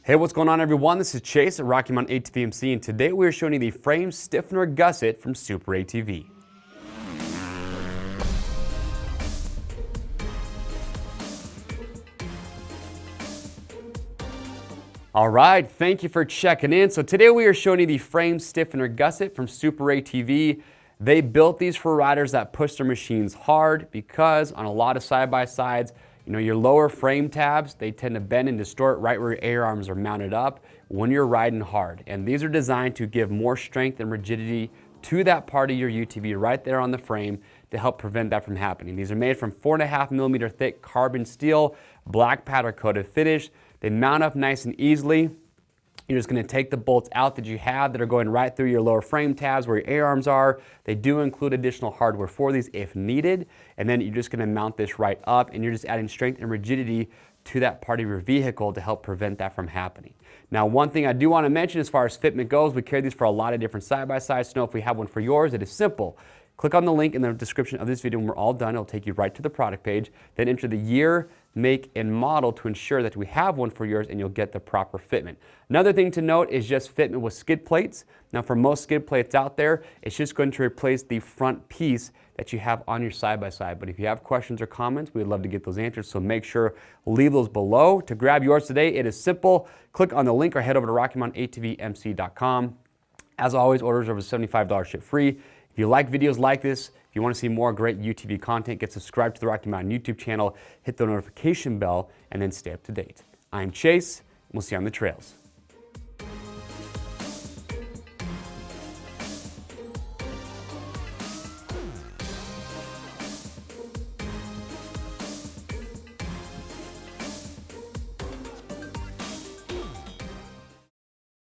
Hey, what's going on everyone? This is Chase at Rocky Mountain ATV MC, and today we are showing you the frame stiffener gusset from SuperATV. All right, thank you for checking in. So today we are showing you the frame stiffener gusset from SuperATV. They built these for riders that push their machines hard because on a lot of side-by-sides, your lower frame tabs, they tend to bend and distort right where your air arms are mounted up when you're riding hard. And these are designed to give more strength and rigidity to that part of your UTV right there on the frame to help prevent that from happening. These are made from 4.5mm thick carbon steel, black powder coated finish. They mount up nice and easily. You're just going to take the bolts out that you have that are going right through your lower frame tabs where your air arms are. They do include additional hardware for these if needed. And then you're just going to mount this right up, and you're just adding strength and rigidity to that part of your vehicle to help prevent that from happening. Now, one thing I do want to mention as far as fitment goes, we carry these for a lot of different side-by-sides. To know if we have one for yours, it is simple. Click on the link in the description of this video when we're all done. It'll take you right to the product page. Then enter the year, make, and model to ensure that we have one for yours and you'll get the proper fitment. Another thing to note is just fitment with skid plates. Now for most skid plates out there, it's just going to replace the front piece that you have on your side-by-side. But if you have questions or comments, we'd love to get those answered. So make sure, leave those below. To grab yours today, it is simple. Click on the link or head over to RockyMountainATVMC.com. As always, orders over $75 ship free. If you like videos like this, if you want to see more great UTV content, get subscribed to the Rocky Mountain YouTube channel, hit the notification bell, and then stay up to date. I'm Chase, and we'll see you on the trails.